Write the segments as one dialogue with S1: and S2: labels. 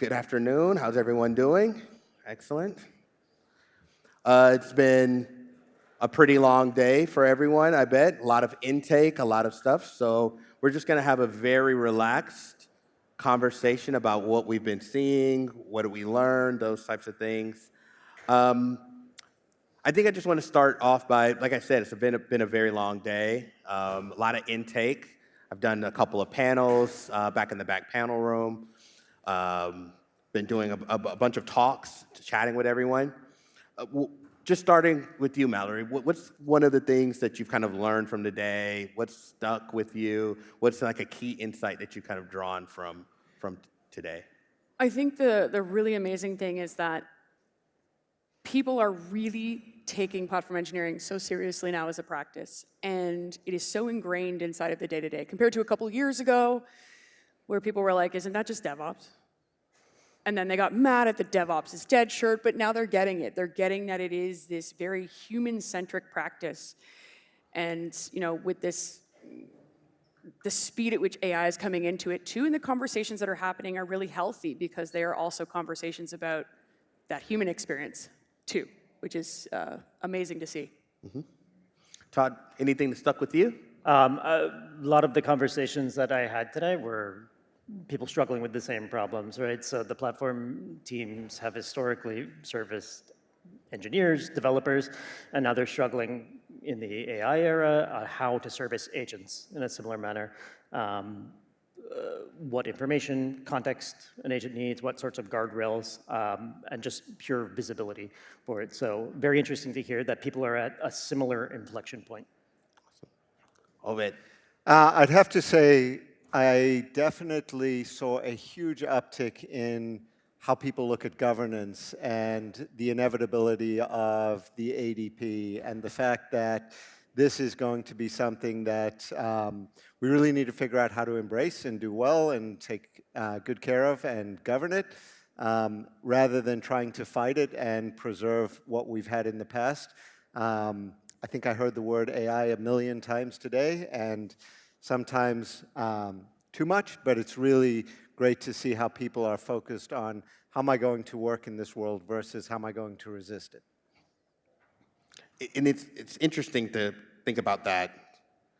S1: Good afternoon. How's everyone doing? Excellent. It's been a pretty long day for everyone, I bet. A lot of intake, a lot of stuff. So we're just going to have a very relaxed conversation about what we've been seeing, what did we learn, those types of things. I think I just want to start off by, like I said, it's been a very long day, a lot of intake. I've done a couple of panels back in the back panel room. Been doing a bunch of talks, chatting with everyone. Just starting with you, Mallory, what's one of the things that you've kind of learned from the day? What's stuck with you? What's like a key insight that you've kind of drawn from today?
S2: I think the really amazing thing is that people are really taking platform engineering so seriously now as a practice, and it is so ingrained inside of the day-to-day compared to a couple years ago where people were like, isn't that just DevOps? And then they got mad at the DevOps is dead shirt, but now they're getting it. They're getting that it is this very human-centric practice. And with the speed at which AI is coming into it too, and the conversations that are happening are really healthy because they are also conversations about that human experience too, which is amazing to see.
S1: Mm-hmm. Todd, anything that stuck with you?
S3: A lot of the conversations that I had today were people struggling with the same problems, right? So the platform teams have historically serviced engineers, developers, and now they're struggling in the AI era how to service agents in a similar manner. What information, context an agent needs, what sorts of guardrails, and just pure visibility for it. So very interesting to hear that people are at a similar inflection point.
S1: Awesome. Ovid.
S4: I'd have to say I definitely saw a huge uptick in how people look at governance and the inevitability of the ADP and the fact that this is going to be something that we really need to figure out how to embrace and do well and take good care of and govern it rather than trying to fight it and preserve what we've had in the past. I think I heard the word AI a million times today, and sometimes too much, but it's really great to see how people are focused on how am I going to work in this world versus how am I going to resist it.
S1: And it's interesting to think about that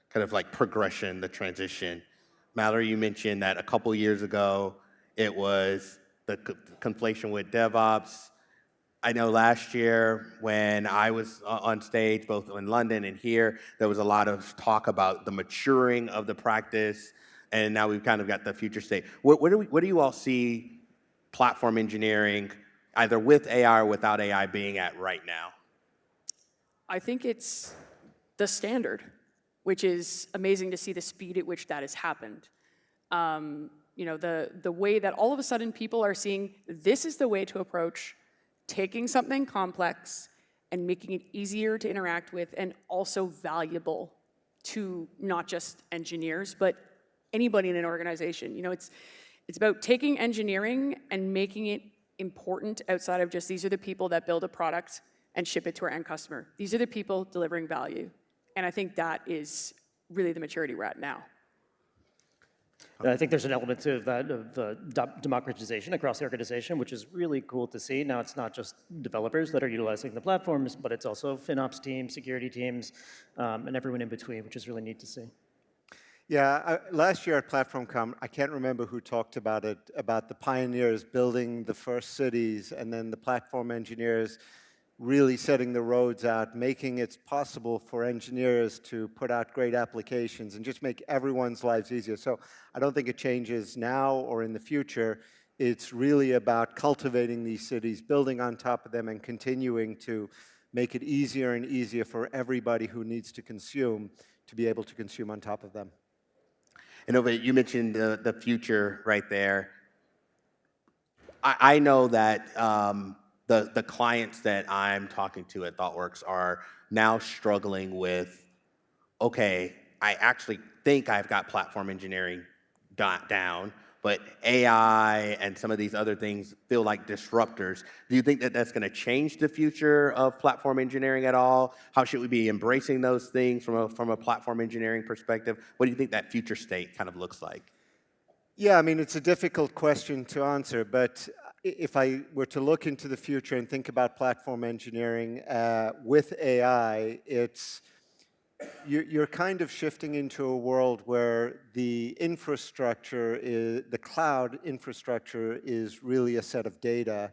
S1: kind of like progression, the transition. Mallory, you mentioned that a couple years ago, it was the conflation with DevOps. I know last year when I was on stage, both in London and here, there was a lot of talk about the maturing of the practice, and now we've kind of got the future state. What do you all see platform engineering, either with AI or without AI, being at right now?
S2: I think it's the standard, which is amazing to see the speed at which that has happened. The way that all of a sudden people are seeing this is the way to approach taking something complex and making it easier to interact with and also valuable to not just engineers, but anybody in an organization. It's about taking engineering and making it important outside of just these are the people that build a product and ship it to our end customer. These are the people delivering value. And I think that is really the maturity we're at now.
S3: And I think there's an element to that of the democratization across the organization, which is really cool to see. Now it's not just developers that are utilizing the platforms, but it's also FinOps teams, security teams, and everyone in between, which is really neat to see.
S4: Yeah, last year at PlatformCon, I can't remember who talked about it, about the pioneers building the first cities and then the platform engineers really setting the roads out, making it possible for engineers to put out great applications and just make everyone's lives easier. So I don't think it changes now or in the future. It's really about cultivating these cities, building on top of them, and continuing to make it easier and easier for everybody who needs to consume to be able to consume on top of them.
S1: And Ovid, you mentioned the future right there. I know that the clients that I'm talking to at ThoughtWorks are now struggling with, okay, I actually think I've got platform engineering down, but AI and some of these other things feel like disruptors. Do you think that that's going to change the future of platform engineering at all? How should we be embracing those things from a platform engineering perspective? What do you think that future state kind of looks like?
S4: Yeah, I mean, it's a difficult question to answer, but if I were to look into the future and think about platform engineering with AI, you're kind of shifting into a world where the infrastructure is, the cloud infrastructure is really a set of data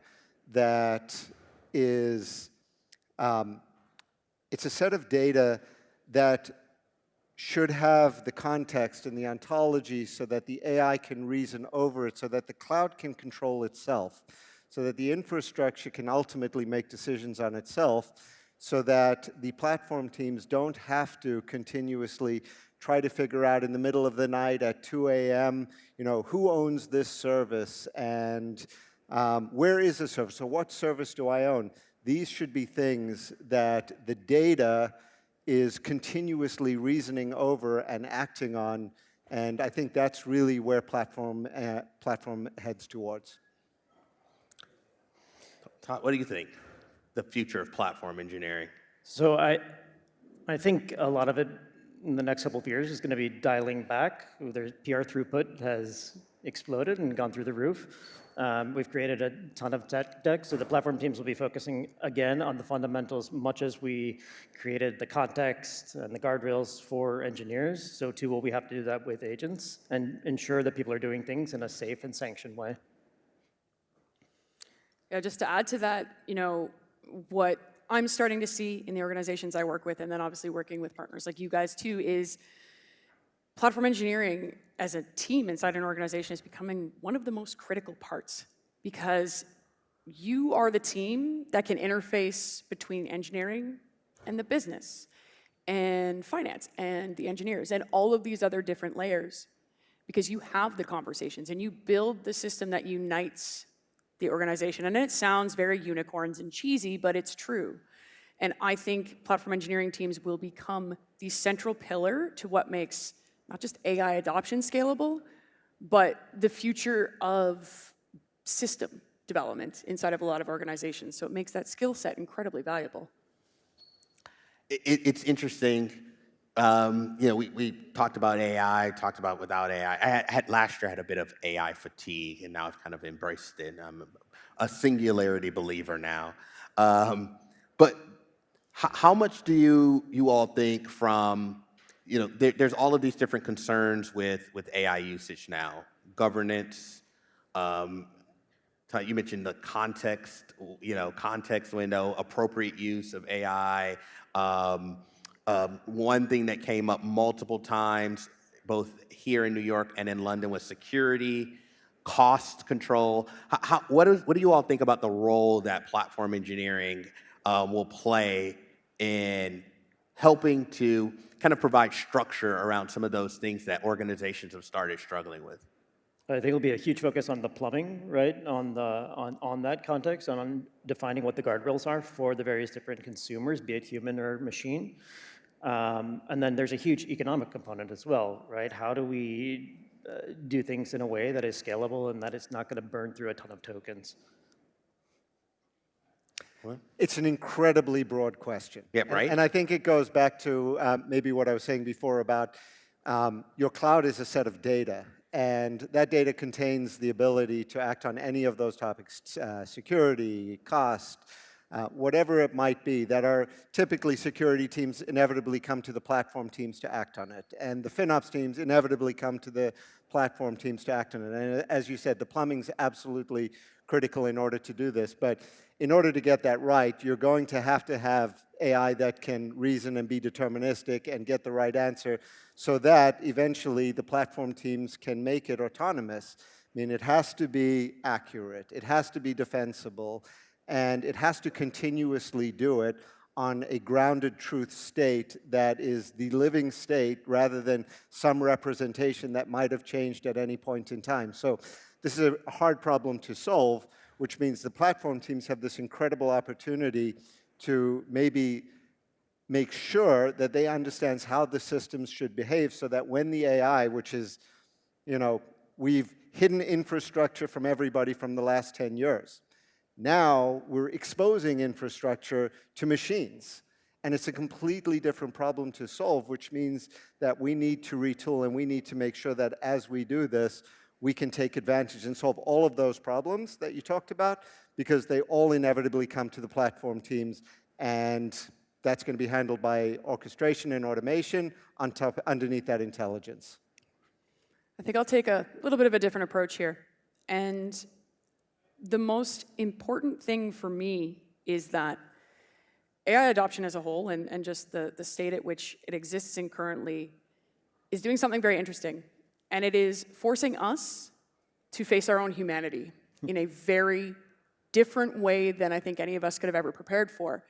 S4: that is, it's a set of data that should have the context and the ontology so that the AI can reason over it, so that the cloud can control itself, so that the infrastructure can ultimately make decisions on itself, so that the platform teams don't have to continuously try to figure out in the middle of the night at 2 a.m., who owns this service and where is the service? So what service do I own? These should be things that the data is continuously reasoning over and acting on, and I think that's really where platform heads towards.
S1: Todd, what do you think? The future of platform engineering?
S3: So I think a lot of it in the next couple of years is going to be dialing back. Their PR throughput has exploded and gone through the roof. We've created a ton of tech decks, so the platform teams will be focusing again on the fundamentals, much as we created the context and the guardrails for engineers. So too will we have to do that with agents and ensure that people are doing things in a safe and sanctioned way.
S2: Yeah, just to add to that, what I'm starting to see in the organizations I work with, and then obviously working with partners like you guys too, is platform engineering as a team inside an organization is becoming one of the most critical parts, because you are the team that can interface between engineering and the business and finance and the engineers and all of these other different layers, because you have the conversations and you build the system that unites the organization. And it sounds very unicorns and cheesy, but it's true. And I think platform engineering teams will become the central pillar to what makes not just AI adoption scalable, but the future of system development inside of a lot of organizations. So it makes that skill set incredibly valuable.
S1: It's interesting. We talked about AI, talked about without AI. Last year I had a bit of AI fatigue, and now I've kind of embraced it. I'm a singularity believer now. But how much do you all think from, there's all of these different concerns with AI usage now, governance. You mentioned the context window, appropriate use of AI. One thing that came up multiple times, both here in New York and in London, was security, cost control. What do you all think about the role that platform engineering will play in helping to kind of provide structure around some of those things that organizations have started struggling with?
S3: I think it'll be a huge focus on the plumbing, right? On that context, on defining what the guardrails are for the various different consumers, be it human or machine. And then there's a huge economic component as well, right? How do we do things in a way that is scalable and that it's not going to burn through a ton of tokens?
S4: It's an incredibly broad question.
S1: Yeah, right.
S4: And I think it goes back to maybe what I was saying before about your cloud is a set of data. And that data contains the ability to act on any of those topics, security, cost, whatever it might be, that are typically security teams inevitably come to the platform teams to act on it. And the FinOps teams inevitably come to the platform teams to act on it. And as you said, the plumbing's absolutely critical in order to do this. But in order to get that right, you're going to have AI that can reason and be deterministic and get the right answer so that eventually the platform teams can make it autonomous. I mean, it has to be accurate, it has to be defensible, and it has to continuously do it on a grounded truth state that is the living state rather than some representation that might have changed at any point in time. So this is a hard problem to solve, which means the platform teams have this incredible opportunity to maybe make sure that they understand how the systems should behave so that when the AI, which is, we've hidden infrastructure from everybody from the last 10 years. Now we're exposing infrastructure to machines. And it's a completely different problem to solve, which means that we need to retool and we need to make sure that as we do this, we can take advantage and solve all of those problems that you talked about, because they all inevitably come to the platform teams, and that's going to be handled by orchestration and automation on top, underneath that intelligence.
S2: I think I'll take a little bit of a different approach here. And the most important thing for me is that AI adoption as a whole, and just the state at which it exists in currently, is doing something very interesting. And it is forcing us to face our own humanity in a very different way than I think any of us could have ever prepared for.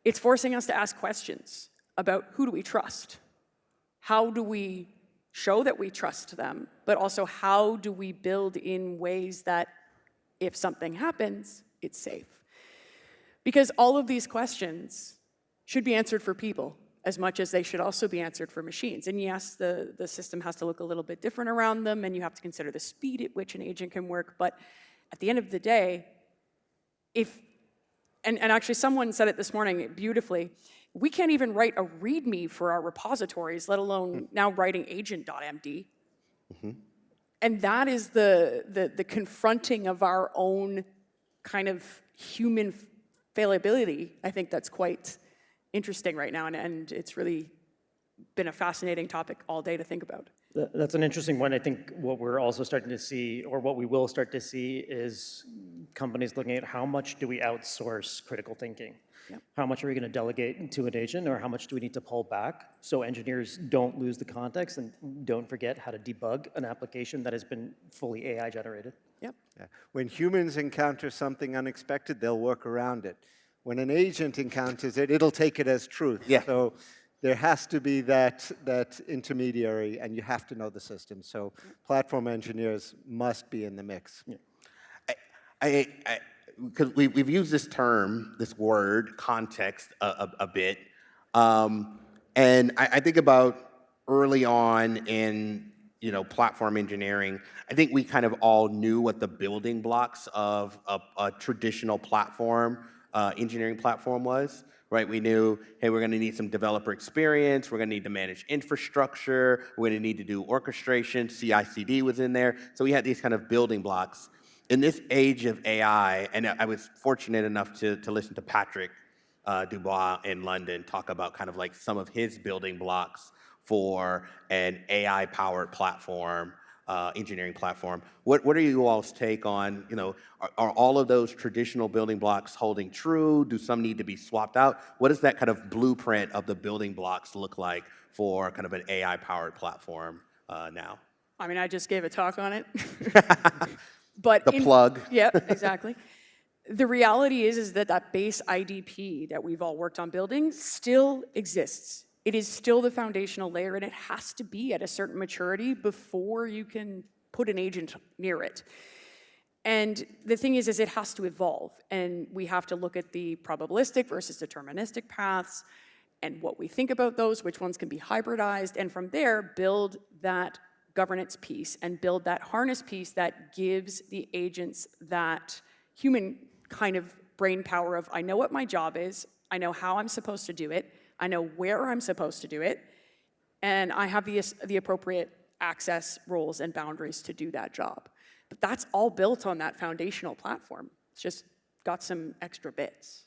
S2: It's forcing us to ask questions about who do we trust? How do we show that we trust them? But also, how do we build in ways that if something happens, it's safe? Because all of these questions should be answered for people as much as they should also be answered for machines. And yes, the system has to look a little bit different around them, and you have to consider the speed at which an agent can work. But at the end of the day, and actually someone said it this morning beautifully, we can't even write a README for our repositories, let alone now writing agent.md. And that is the confronting of our own kind of human fallibility. I think that's quite interesting right now, and it's really been a fascinating topic all day to think about.
S3: That's an interesting one. I think what we're also starting to see, or what we will start to see, is companies looking at how much do we outsource critical thinking?
S2: Yep.
S3: How much are we going to delegate to an agent, or how much do we need to pull back so engineers don't lose the context and don't forget how to debug an application that has been fully AI generated?
S2: Yep.
S4: Yeah. When humans encounter something unexpected, they'll work around it. When an agent encounters it, it'll take it as truth.
S1: Yeah.
S4: So there has to be that intermediary, and you have to know the system. So platform engineers must be in the mix.
S1: Yeah. Because we've used this term, this word, context, a bit. And I think about early on in platform engineering, I think we kind of all knew what the building blocks of a traditional platform, engineering platform was, right? We knew, hey, we're going to need some developer experience. We're going to need to manage infrastructure. We're going to need to do orchestration. CI/CD was in there. So we had these kind of building blocks. In this age of AI, and I was fortunate enough to listen to Patrick Dubois in London talk about kind of like some of his building blocks for an AI-powered platform, engineering platform. What are you all's take on, are all of those traditional building blocks holding true? Do some need to be swapped out? What does that kind of blueprint of the building blocks look like for kind of an AI-powered platform now?
S2: I mean, I just gave a talk on it. But
S1: plug.
S2: Yeah, exactly. The reality is that base IDP that we've all worked on building still exists. It is still the foundational layer, and it has to be at a certain maturity before you can put an agent near it. And the thing is it has to evolve, and we have to look at the probabilistic versus deterministic paths and what we think about those, which ones can be hybridized, and from there build that governance piece and build that harness piece that gives the agents that human kind of brain power of, I know what my job is, I know how I'm supposed to do it, I know where I'm supposed to do it, and I have the appropriate access, roles, and boundaries to do that job. But that's all built on that foundational platform. It's just got some extra bits.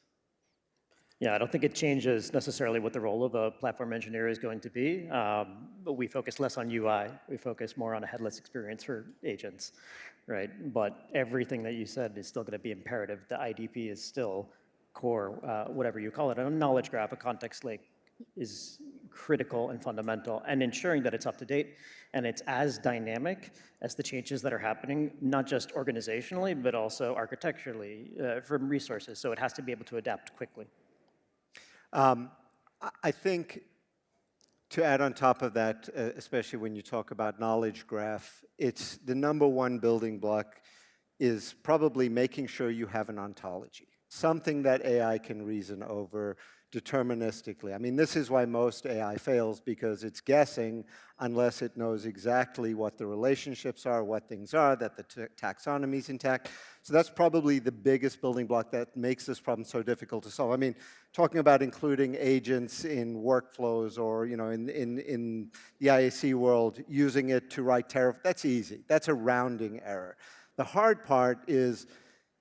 S3: Yeah, I don't think it changes necessarily what the role of a platform engineer is going to be, but we focus less on UI. We focus more on a headless experience for agents, right? But everything that you said is still going to be imperative. The IDP is still core, whatever you call it. A knowledge graph, a context lake is critical and fundamental, and ensuring that it's up to date and it's as dynamic as the changes that are happening, not just organizationally, but also architecturally from resources. So it has to be able to adapt quickly.
S4: I think to add on top of that, especially when you talk about knowledge graph, it's the number one building block is probably making sure you have an ontology, something that AI can reason over deterministically. I mean, this is why most AI fails, because it's guessing unless it knows exactly what the relationships are, what things are, that the taxonomy is intact. So that's probably the biggest building block that makes this problem so difficult to solve. I mean, talking about including agents in workflows or, you know, in the IAC world, using it to write tariff, that's easy. That's a rounding error. The hard part is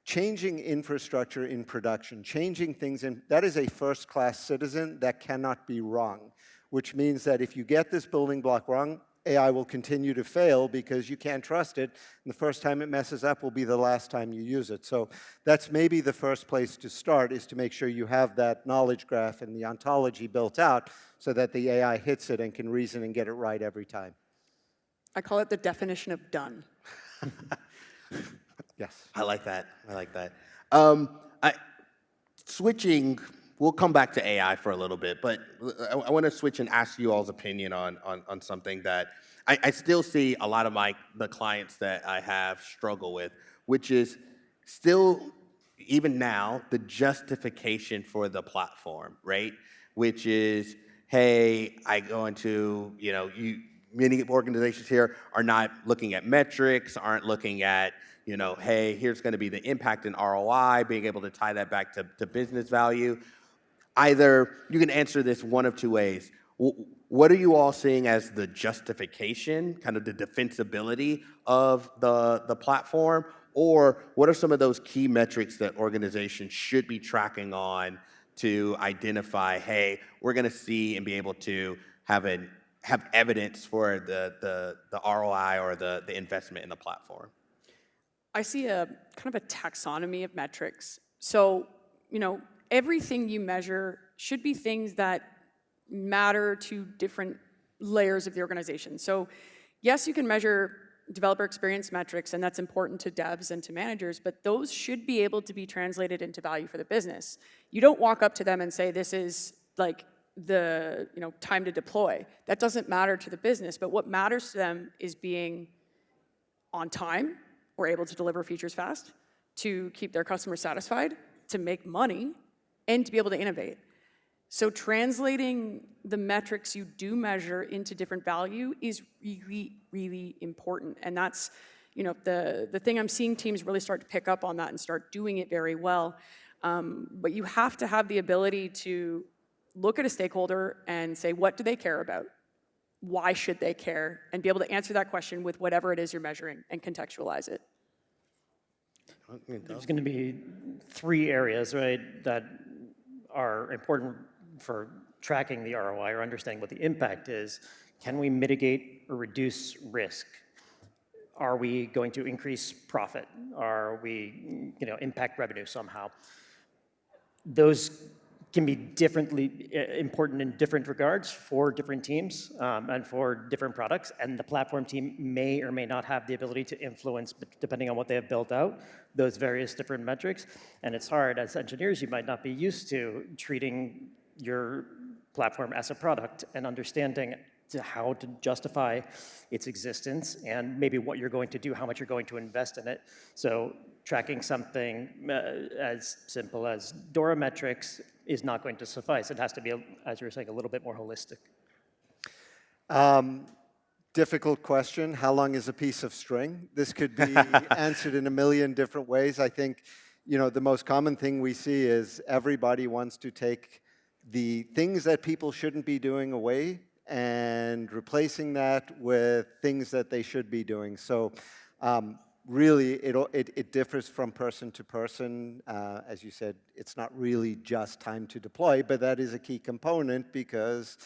S4: changing infrastructure in production, changing things in, that is a first-class citizen that cannot be wrong, which means that if you get this building block wrong, AI will continue to fail because you can't trust it, and the first time it messes up will be the last time you use it. So that's maybe the first place to start, is to make sure you have that knowledge graph and the ontology built out so that the AI hits it and can reason and get it right every time.
S2: I call it the definition of done.
S4: Yes.
S1: I like that. I like that. Switching, we'll come back to AI for a little bit, but I want to switch and ask you all's opinion on something that I still see a lot of the clients that I have struggle with, which is still, even now, the justification for the platform, right? Which is, hey, I go into, you know, many organizations here are not looking at metrics, aren't looking at, you know, hey, here's going to be the impact in ROI, being able to tie that back to business value. Either you can answer this one of two ways. What are you all seeing as the justification, kind of the defensibility of the platform? Or what are some of those key metrics that organizations should be tracking on to identify, hey, we're going to see and be able to have evidence for the ROI or the investment in the platform?
S2: I see a kind of a taxonomy of metrics. So, you know, everything you measure should be things that matter to different layers of the organization. So, yes, you can measure developer experience metrics, and that's important to devs and to managers, but those should be able to be translated into value for the business. You don't walk up to them and say, this is like the, you know, time to deploy. That doesn't matter to the business, but what matters to them is being on time, or able to deliver features fast, to keep their customers satisfied, to make money, and to be able to innovate. So translating the metrics you do measure into different value is really, really important. And that's, you know, the thing I'm seeing teams really start to pick up on that and start doing it very well. But you have to have the ability to look at a stakeholder and say, what do they care about? Why should they care? And be able to answer that question with whatever it is you're measuring and contextualize it.
S3: There's going to be three areas, right, that are important for tracking the ROI or understanding what the impact is. Can we mitigate or reduce risk? Are we going to increase profit? Are we, you know, impact revenue somehow? Those can be differently important in different regards for different teams and for different products, and the platform team may or may not have the ability to influence, depending on what they have built out, those various different metrics. And it's hard, as engineers, you might not be used to treating your platform as a product and understanding how to justify its existence and maybe what you're going to do, how much you're going to invest in it. So tracking something as simple as DORA metrics is not going to suffice. It has to be, as you were saying, a little bit more holistic.
S4: Difficult question. How long is a piece of string? This could be answered in a million different ways. I think, you know, the most common thing we see is everybody wants to take the things that people shouldn't be doing away and replacing that with things that they should be doing. So really, it differs from person to person. As you said, it's not really just time to deploy, but that is a key component, because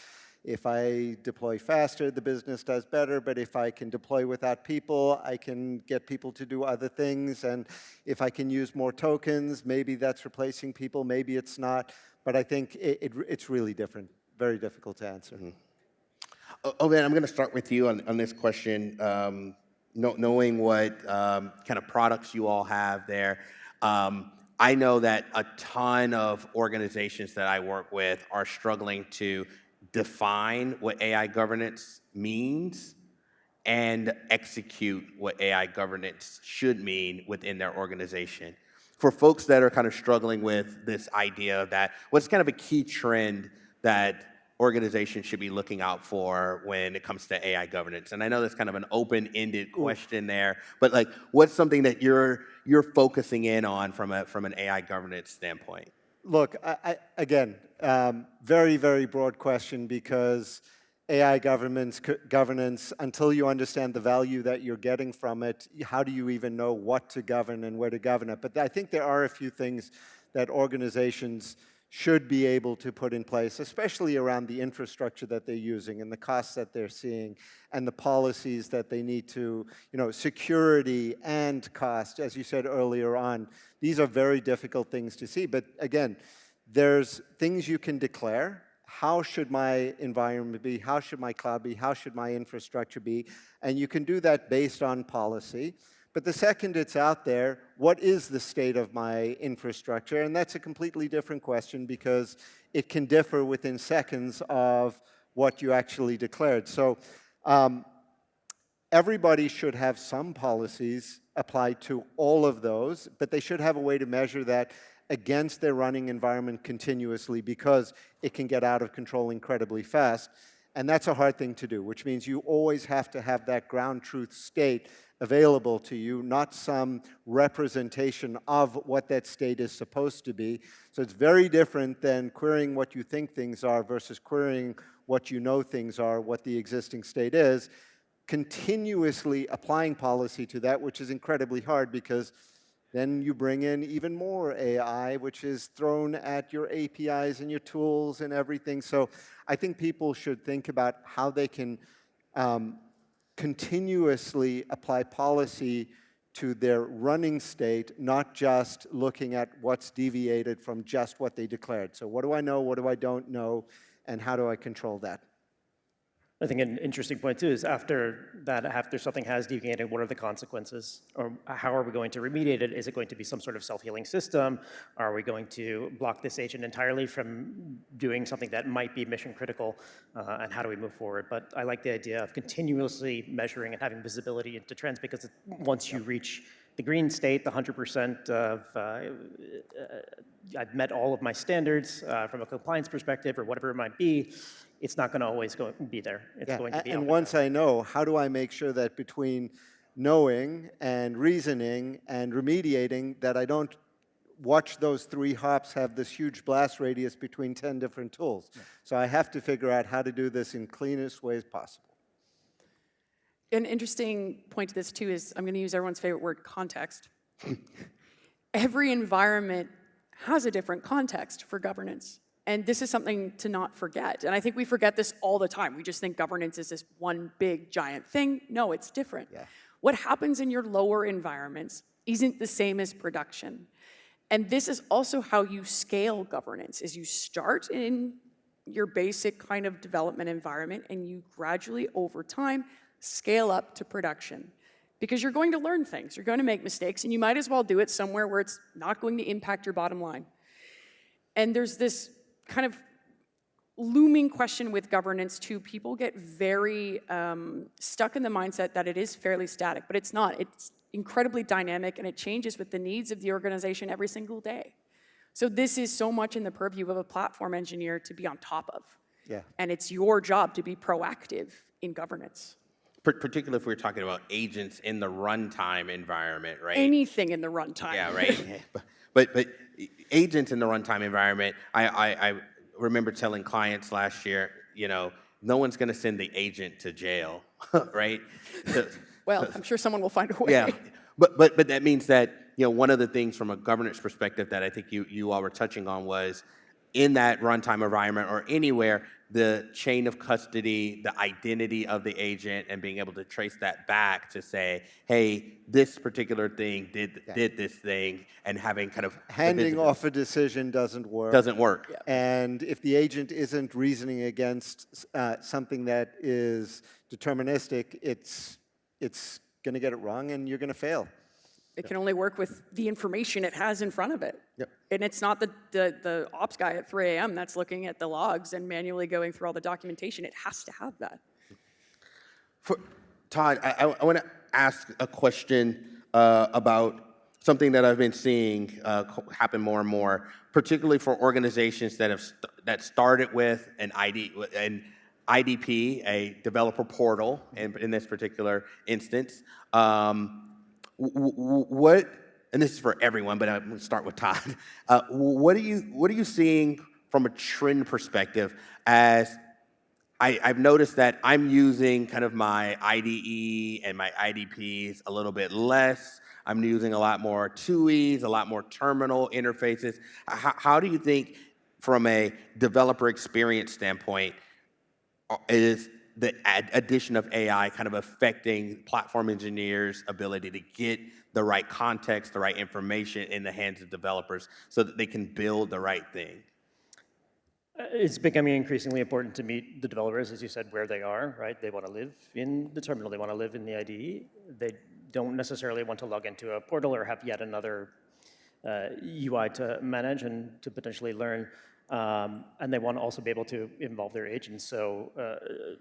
S4: if I deploy faster, the business does better, but if I can deploy without people, I can get people to do other things, and if I can use more tokens, maybe that's replacing people, maybe it's not, but I think it's really different, very difficult to answer.
S1: Mm-hmm. Owen, I'm going to start with you on this question. Knowing what kind of products you all have there, I know that a ton of organizations that I work with are struggling to define what AI governance means and execute what AI governance should mean within their organization. for folks that are kind of struggling with this idea of that, what's kind of a key trend that organizations should be looking out for when it comes to AI governance? And I know that's kind of an open-ended question there, but like, what's something that you're focusing in on from an AI governance standpoint?
S4: Look, again, very, very broad question, because AI governance, until you understand the value that you're getting from it, how do you even know what to govern and where to govern it? But I think there are a few things that organizations should be able to put in place, especially around the infrastructure that they're using and the costs that they're seeing and the policies that they need to, security and cost, as you said earlier on. These are very difficult things to see. But again, there's things you can declare. How should my environment be? How should my cloud be? How should my infrastructure be? And you can do that based on policy. But the second it's out there, what is the state of my infrastructure? And that's a completely different question, because it can differ within seconds of what you actually declared. So everybody should have some policies applied to all of those, but they should have a way to measure that against their running environment continuously, because it can get out of control incredibly fast. And that's a hard thing to do, which means you always have to have that ground truth state available to you, not some representation of what that state is supposed to be. So it's very different than querying what you think things are versus querying what you know things are, what the existing state is. Continuously applying policy to that, which is incredibly hard, because then you bring in even more AI, which is thrown at your APIs and your tools and everything. So I think people should think about how they can continuously apply policy to their running state, not just looking at what's deviated from just what they declared. So what do I know, what do I don't know, and how do I control that?
S3: I think an interesting point too is after something has deviated, what are the consequences? Or how are we going to remediate it? Is it going to be some sort of self-healing system? Are we going to block this agent entirely from doing something that might be mission critical? And how do we move forward? But I like the idea of continuously measuring and having visibility into trends, because once you reach the green state, the 100% of I've met all of my standards from a compliance perspective or whatever it might be, it's not going to always be there. It's going to be.
S4: And once I know, how do I make sure that between knowing and reasoning and remediating, that I don't watch those 3 hops have this huge blast radius between 10 different tools? Yeah. So I have to figure out how to do this in cleanest ways possible.
S2: An interesting point to this too is, I'm going to use everyone's favorite word, context. Every environment has a different context for governance. And this is something to not forget. And I think we forget this all the time. We just think governance is this one big giant thing. No, it's different. Yeah. What happens in your lower environments isn't the same as production. And this is also how you scale governance, is you start in your basic kind of development environment, and you gradually, over time, scale up to production. Because you're going to learn things, you're going to make mistakes, and you might as well do it somewhere where it's not going to impact your bottom line. And there's this kind of looming question with governance too. People get very stuck in the mindset that it is fairly static, but it's not. It's incredibly dynamic, and it changes with the needs of the organization every single day. So this is so much in the purview of a platform engineer to be on top of. Yeah. And it's your job to be proactive in governance.
S1: Particularly if we're talking about agents in the runtime environment, right?
S2: Anything in the runtime.
S1: Yeah, right. But agents in the runtime environment, I remember telling clients last year, no one's going to send the agent to jail, right?
S2: Well, I'm sure someone will find a way.
S1: Yeah, but that means that one of the things from a governance perspective that I think you all were touching on was, in that runtime environment or anywhere, the chain of custody, the identity of the agent, and being able to trace that back to say, hey, this particular thing did this thing, and having kind of
S4: handing off a decision doesn't work.
S1: Doesn't work.
S2: Yeah.
S4: And if the agent isn't reasoning against something that is deterministic, it's going to get it wrong, and you're going to fail.
S2: It can only work with the information it has in front of it. Yep. And it's not the ops guy at 3 a.m. that's looking at the logs and manually going through all the documentation. It has to have that.
S1: Todd, I want to ask a question about something that I've been seeing happen more and more, particularly for organizations that that started with an IDP, a developer portal, in this particular instance. What, and this is for everyone, but I'm going to start with Todd. What are you seeing from a trend perspective as I've noticed that I'm using kind of my IDE and my IDPs a little bit less. I'm using a lot more TUIs, a lot more terminal interfaces. How do you think, from a developer experience standpoint, is the addition of AI kind of affecting platform engineers' ability to get the right context, the right information in the hands of developers so that they can build the right thing?
S3: It's becoming increasingly important to meet the developers, as you said, where they are, right? They want to live in the terminal. They want to live in the IDE. They don't necessarily want to log into a portal or have yet another UI to manage and to potentially learn. And they want to also be able to involve their agents. So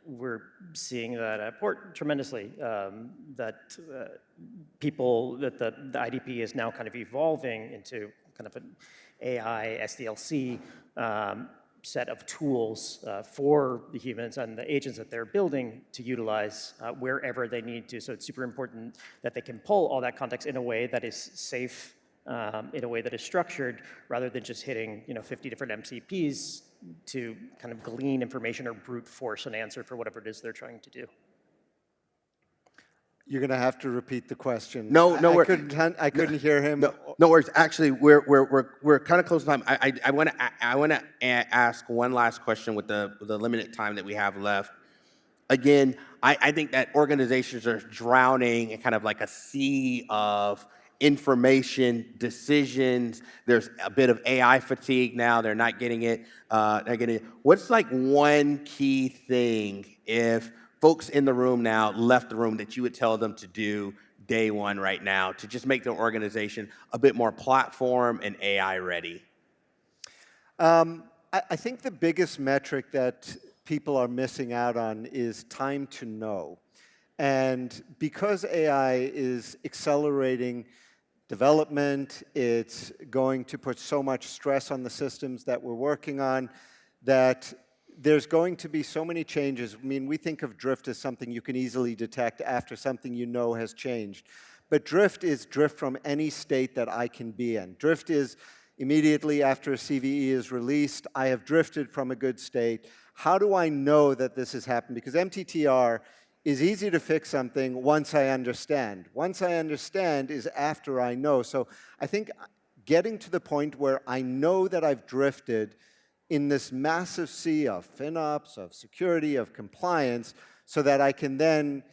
S3: we're seeing that at Port tremendously, that the IDP is now kind of evolving into kind of an AI, SDLC, set of tools for the humans and the agents that they're building to utilize wherever they need to. So it's super important that they can pull all that context in a way that is safe, in a way that is structured, rather than just hitting 50 different MCPs to kind of glean information or brute force an answer for whatever it is they're trying to do.
S4: You're going to have to repeat the question.
S1: No,
S4: I couldn't hear him.
S1: No worries. Actually, we're kind of close to time. I want to ask one last question with the limited time that we have left. Again, I think that organizations are drowning in kind of like a sea of information, decisions. There's a bit of AI fatigue now. They're not getting it. What's like one key thing, if folks in the room now left the room, that you would tell them to do day one right now to just make their organization a bit more platform and AI ready?
S4: I think the biggest metric that people are missing out on is time to know. And because AI is accelerating development, it's going to put so much stress on the systems that we're working on, that there's going to be so many changes. I mean, we think of drift as something you can easily detect after something you know has changed. But drift is drift from any state that I can be in. Drift is immediately after a CVE is released, I have drifted from a good state. How do I know that this has happened? Because MTTR is easy to fix something once I understand. Once I understand is after I know. So I think getting to the point where I know that I've drifted in this massive sea of FinOps, of security, of compliance, so that I can then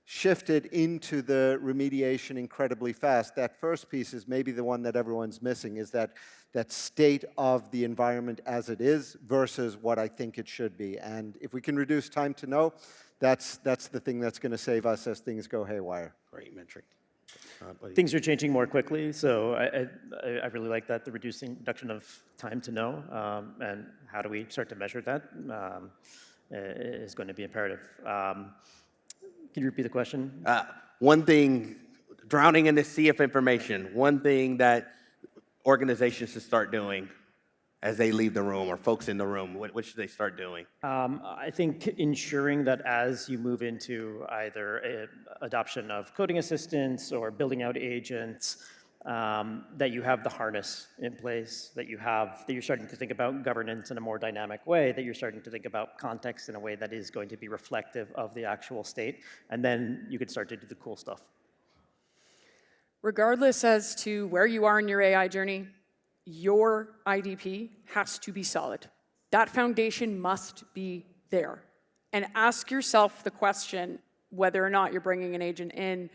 S4: shift it into the remediation incredibly fast. That first piece is maybe the one that everyone's missing, is that state of the environment as it is versus what I think it should be. And if we can reduce time to know, that's the thing that's going to save us as things go haywire.
S1: Great metric.
S3: Things are changing more quickly, so I really like that, the reduction of time to know, and how do we start to measure that is going to be imperative. Can you repeat the question?
S1: One thing, drowning in the sea of information, one thing that organizations should start doing as they leave the room, or folks in the room, what should they start doing?
S3: I think ensuring that as you move into either adoption of coding assistants or building out agents, that you have the harness in place, that you're starting to think about governance in a more dynamic way, that you're starting to think about context in a way that is going to be reflective of the actual state, and then you can start to do the cool stuff.
S2: Regardless as to where you are in your AI journey, your IDP has to be solid. That foundation must be there. And ask yourself the question, whether or not you're bringing an agent in,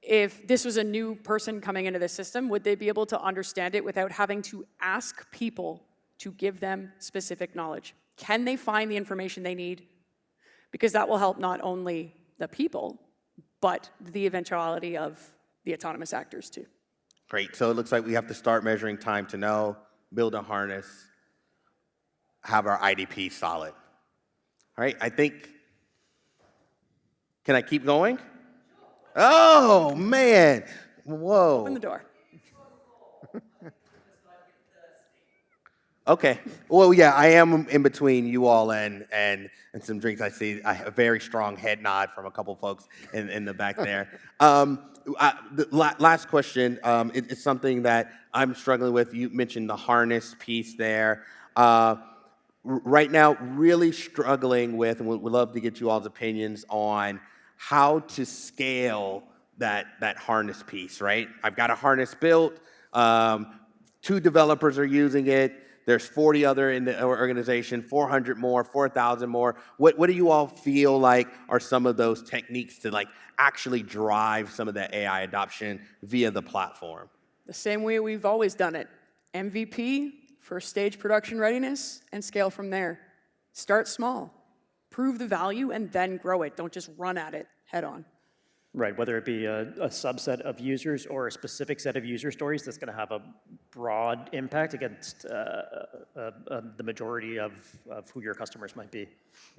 S2: if this was a new person coming into the system, would they be able to understand it without having to ask people to give them specific knowledge? Can they find the information they need? Because that will help not only the people, but the eventuality of the autonomous actors too.
S1: Great. So it looks like we have to start measuring time to know, build a harness, have our IDP solid. All right, I think, can I keep going? Oh, man. Whoa.
S2: Open the door.
S1: Okay. Well, yeah, I am in between you all and some drinks. I see a very strong head nod from a couple folks in the back there. Last question. It's something that I'm struggling with. You mentioned the harness piece there. Right now, really struggling with, and would love to get you all's opinions on how to scale that harness piece, right? I've got a harness built. 2 developers are using it. There's 40 other in the organization, 400 more, 4,000 more. What do you all feel like are some of those techniques to like actually drive some of that AI adoption via the platform?
S2: The same way we've always done it. MVP, first stage production readiness, and scale from there. Start small, prove the value, and then grow it. Don't just run at it head on.
S3: Right, whether it be a subset of users or a specific set of user stories that's going to have a broad impact against the majority of who your customers might be.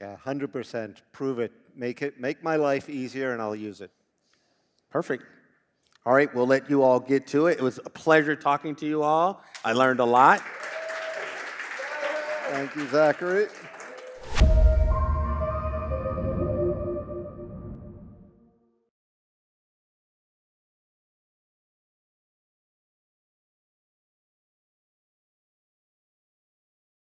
S4: Yeah, 100%. Prove it. Make my life easier, and I'll use it.
S1: Perfect. All right, we'll let you all get to it. It was a pleasure talking to you all. I learned a lot.
S4: Thank you, Zachary.